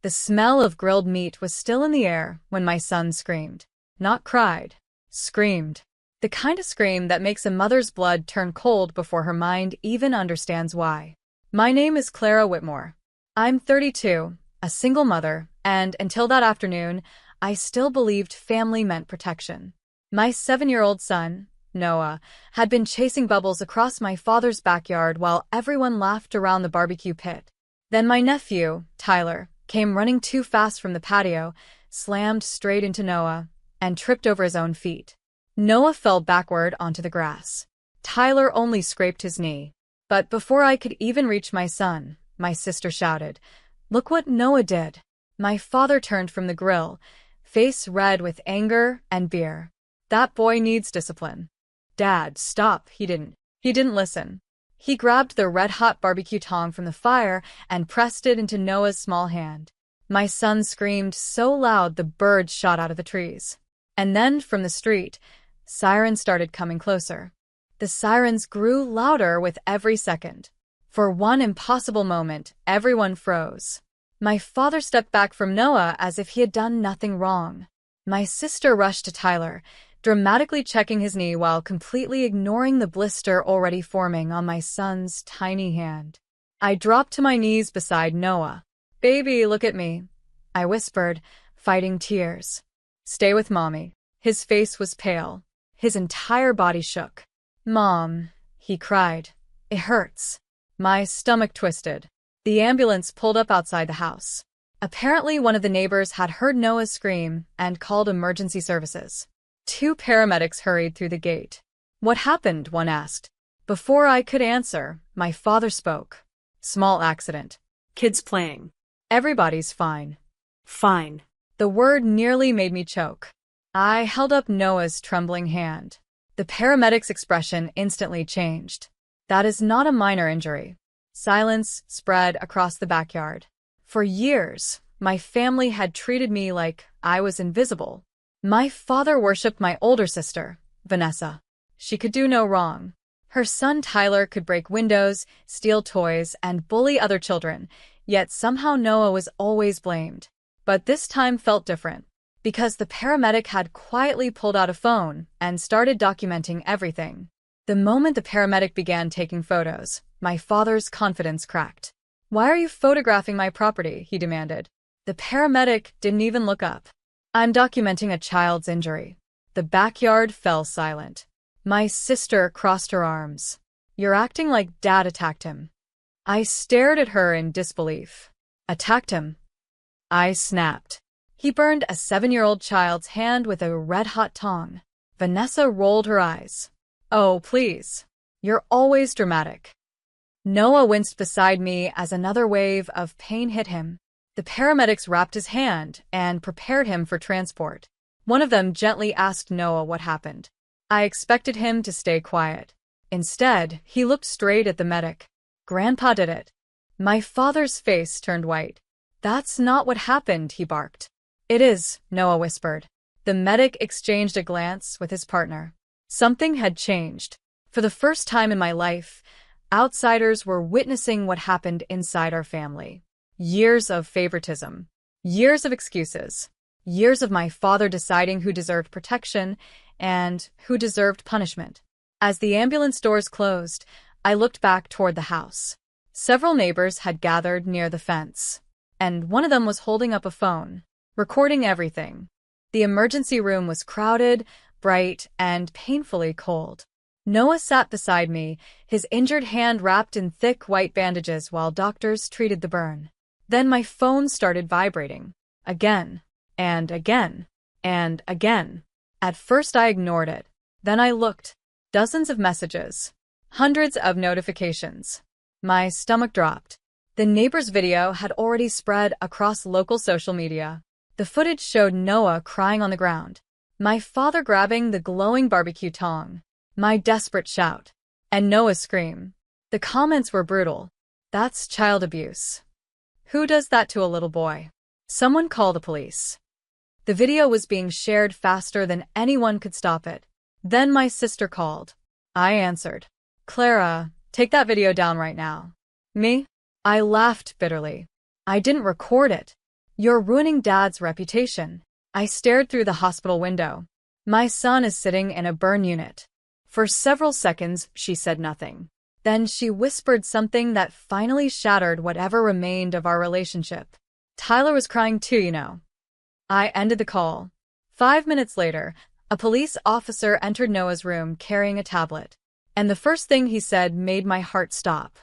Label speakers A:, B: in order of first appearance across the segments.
A: The smell of grilled meat was still in the air when my son screamed. Not cried. Screamed. The kind of scream that makes a mother's blood turn cold before her mind even understands why. My name is Clara Whitmore. I'm 32, a single mother, and until that afternoon, I still believed family meant protection. My 7-year-old son, Noah, had been chasing bubbles across my father's backyard while everyone laughed around the barbecue pit. Then my nephew, Tyler, came running too fast from the patio, slammed straight into Noah, and tripped over his own feet. Noah fell backward onto the grass. Tyler only scraped his knee. But before I could even reach my son, my sister shouted, "Look what Noah did!" My father turned from the grill, face red with anger and beer. "That boy needs discipline." "Dad, stop." He didn't listen. He grabbed the red-hot barbecue tong from the fire and pressed it into Noah's small hand. My son screamed so loud the birds shot out of the trees. And then, from the street, sirens started coming closer. The sirens grew louder with every second. For one impossible moment, everyone froze. My father stepped back from Noah as if he had done nothing wrong. My sister rushed to Tyler, dramatically checking his knee while completely ignoring the blister already forming on my son's tiny hand. I dropped to my knees beside Noah. "Baby, look at me," I whispered, fighting tears. "Stay with Mommy." His face was pale. His entire body shook. "Mom," he cried. "It hurts." My stomach twisted. The ambulance pulled up outside the house. Apparently, one of the neighbors had heard Noah's scream and called emergency services. 2 paramedics hurried through the gate. "What happened?" one asked. Before I could answer, my father spoke. "Small accident. Kids playing. Everybody's fine." Fine. The word nearly made me choke. I held up Noah's trembling hand. The paramedic's expression instantly changed. "That is not a minor injury." Silence spread across the backyard. For years, my family had treated me like I was invisible. My father worshipped my older sister, Vanessa. She could do no wrong. Her son Tyler could break windows, steal toys, and bully other children, yet somehow Noah was always blamed. But this time felt different, because the paramedic had quietly pulled out a phone and started documenting everything. The moment the paramedic began taking photos, my father's confidence cracked. "Why are you photographing my property?" he demanded. The paramedic didn't even look up. "I'm documenting a child's injury." The backyard fell silent. My sister crossed her arms. "You're acting like Dad attacked him." I stared at her in disbelief. "Attacked him?" I snapped. "He burned a 7-year-old child's hand with a red-hot tong." Vanessa rolled her eyes. "Oh, please. You're always dramatic." Noah winced beside me as another wave of pain hit him. The paramedics wrapped his hand and prepared him for transport. One of them gently asked Noah what happened. I expected him to stay quiet. Instead, he looked straight at the medic. "Grandpa did it." My father's face turned white. "That's not what happened," he barked. "It is," Noah whispered. The medic exchanged a glance with his partner. Something had changed. For the first time in my life, outsiders were witnessing what happened inside our family. Years of favoritism. Years of excuses. Years of my father deciding who deserved protection and who deserved punishment. As the ambulance doors closed, I looked back toward the house. Several neighbors had gathered near the fence, and one of them was holding up a phone, recording everything. The emergency room was crowded, bright, and painfully cold. Noah sat beside me, his injured hand wrapped in thick white bandages while doctors treated the burn. Then my phone started vibrating. Again, and again, and again. At first I ignored it. Then I looked. Dozens of messages. Hundreds of notifications. My stomach dropped. The neighbor's video had already spread across local social media. The footage showed Noah crying on the ground, my father grabbing the glowing barbecue tong, my desperate shout, and Noah's scream. The comments were brutal. "That's child abuse. Who does that to a little boy?" Someone call the police. The video was being shared faster than anyone could stop it. Then my sister called. I answered. "Clara, take that video down right now." "Me?" I laughed bitterly. "I didn't record it." "You're ruining Dad's reputation." I stared through the hospital window. "My son is sitting in a burn unit." For several seconds, she said nothing. Then she whispered something that finally shattered whatever remained of our relationship. "Tyler was crying too, you know." I ended the call. 5 minutes later, a police officer entered Noah's room carrying a tablet. And the first thing he said made my heart stop.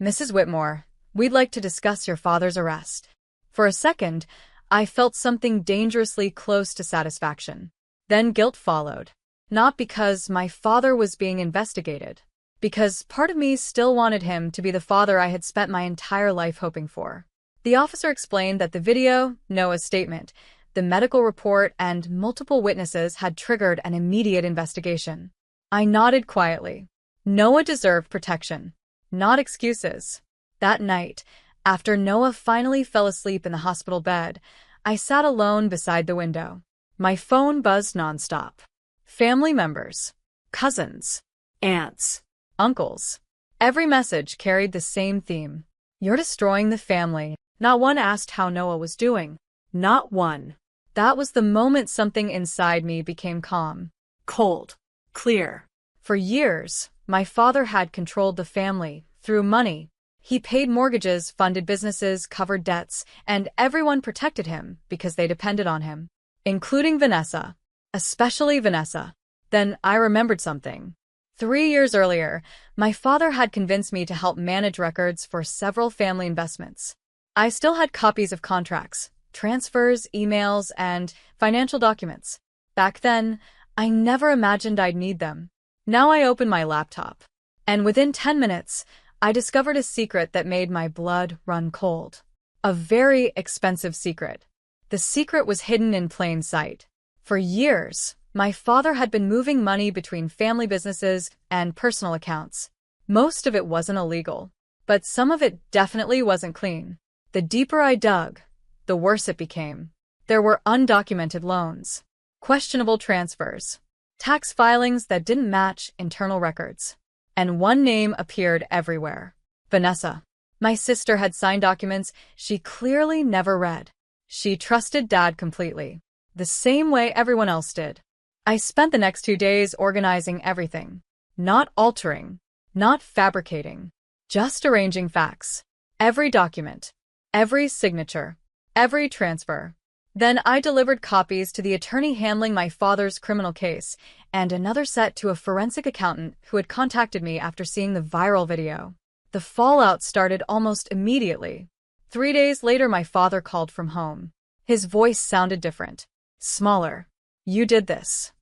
A: "Mrs. Whitmore, we'd like to discuss your father's arrest." For a second, I felt something dangerously close to satisfaction. Then guilt followed. Not because my father was being investigated, because part of me still wanted him to be the father I had spent my entire life hoping for. The officer explained that the video, Noah's statement, the medical report, and multiple witnesses had triggered an immediate investigation. I nodded quietly. Noah deserved protection, not excuses. That night, after Noah finally fell asleep in the hospital bed, I sat alone beside the window. My phone buzzed nonstop. Family members, cousins, aunts, uncles. Every message carried the same theme. "You're destroying the family." Not one asked how Noah was doing. Not one. That was the moment something inside me became calm. Cold. Clear. For years, my father had controlled the family through money. He paid mortgages, funded businesses, covered debts, and everyone protected him because they depended on him, including Vanessa. Especially Vanessa. Then I remembered something. 3 years earlier, my father had convinced me to help manage records for several family investments. I still had copies of contracts, transfers, emails, and financial documents. Back then, I never imagined I'd need them. Now I opened my laptop, and within 10 minutes, I discovered a secret that made my blood run cold. A very expensive secret. The secret was hidden in plain sight. For years, my father had been moving money between family businesses and personal accounts. Most of it wasn't illegal, but some of it definitely wasn't clean. The deeper I dug, the worse it became. There were undocumented loans, questionable transfers, tax filings that didn't match internal records. And one name appeared everywhere. Vanessa. My sister had signed documents she clearly never read. She trusted Dad completely, the same way everyone else did. I spent the next 2 days organizing everything. Not altering, not fabricating, just arranging facts. Every document, every signature, every transfer. Then I delivered copies to the attorney handling my father's criminal case, and another set to a forensic accountant who had contacted me after seeing the viral video. The fallout started almost immediately. 3 days later, my father called from home. His voice sounded different, smaller. "You did this."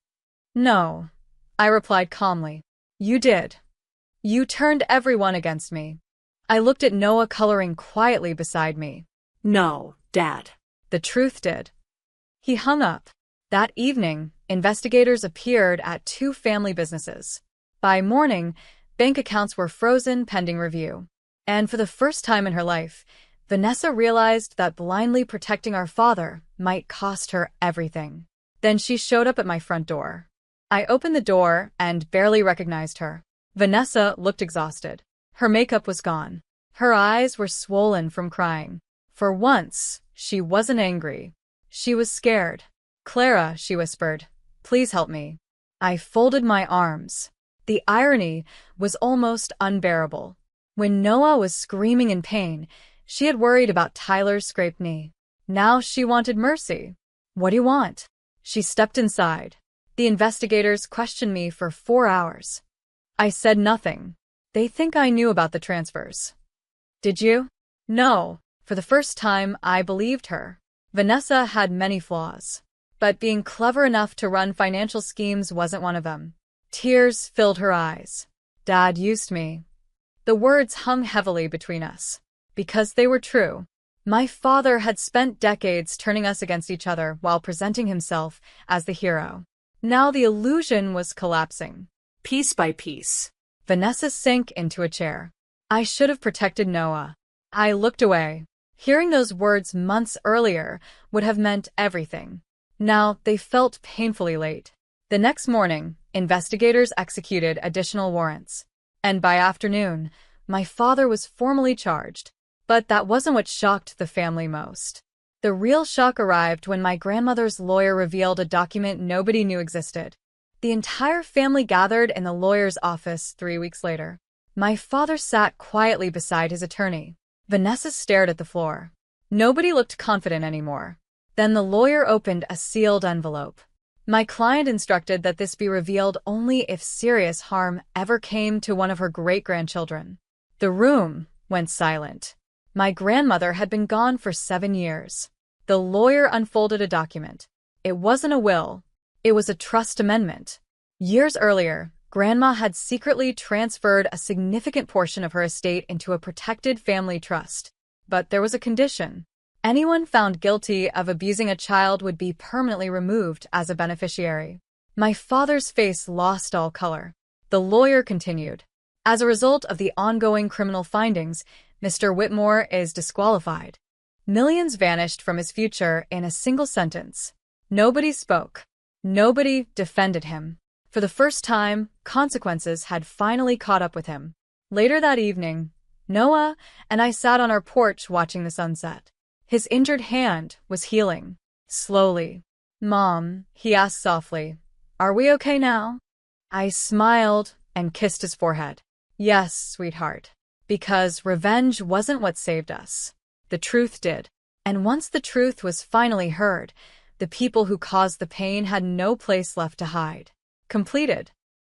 A: "No," I replied calmly. "You did. You turned everyone against me." I looked at Noah coloring quietly beside me. "No, Dad. The truth did." He hung up. That evening, investigators appeared at 2 family businesses. By morning, bank accounts were frozen pending review. And for the first time in her life, Vanessa realized that blindly protecting our father might cost her everything. Then she showed up at my front door. I opened the door and barely recognized her. Vanessa looked exhausted. Her makeup was gone. Her eyes were swollen from crying. For once, she wasn't angry. She was scared. "Clara," she whispered, "please help me." I folded my arms. The irony was almost unbearable. When Noah was screaming in pain, she had worried about Tyler's scraped knee. Now she wanted mercy. "What do you want?" She stepped inside. The investigators questioned me for 4 hours. I said nothing. They think I knew about the transfers. "Did you?" "No." For the first time, I believed her. Vanessa had many flaws, but being clever enough to run financial schemes wasn't one of them. Tears filled her eyes. "Dad used me." The words hung heavily between us, because they were true. My father had spent decades turning us against each other while presenting himself as the hero. Now the illusion was collapsing. Piece by piece. Vanessa sank into a chair. I should have protected Noah. I looked away. Hearing those words months earlier would have meant everything. Now they felt painfully late. The next morning, investigators executed additional warrants. And by afternoon, my father was formally charged. But that wasn't what shocked the family most. The real shock arrived when my grandmother's lawyer revealed a document nobody knew existed. The entire family gathered in the lawyer's office 3 weeks later. My father sat quietly beside his attorney. Vanessa stared at the floor. Nobody looked confident anymore. Then the lawyer opened a sealed envelope. My client instructed that this be revealed only if serious harm ever came to one of her great-grandchildren. The room went silent. My grandmother had been gone for 7 years. The lawyer unfolded a document. It wasn't a will. It was a trust amendment. Years earlier, Grandma had secretly transferred a significant portion of her estate into a protected family trust. But there was a condition. Anyone found guilty of abusing a child would be permanently removed as a beneficiary. My father's face lost all color. The lawyer continued. As a result of the ongoing criminal findings, Mr. Whitmore is disqualified. Millions vanished from his future in a single sentence. Nobody spoke. Nobody defended him. For the first time, consequences had finally caught up with him. Later that evening, Noah and I sat on our porch watching the sunset. His injured hand was healing. Slowly. "Mom," he asked softly, "are we okay now?" I smiled and kissed his forehead. "Yes, sweetheart. Because revenge wasn't what saved us. The truth did. And once the truth was finally heard, the people who caused the pain had no place left to hide." Completed.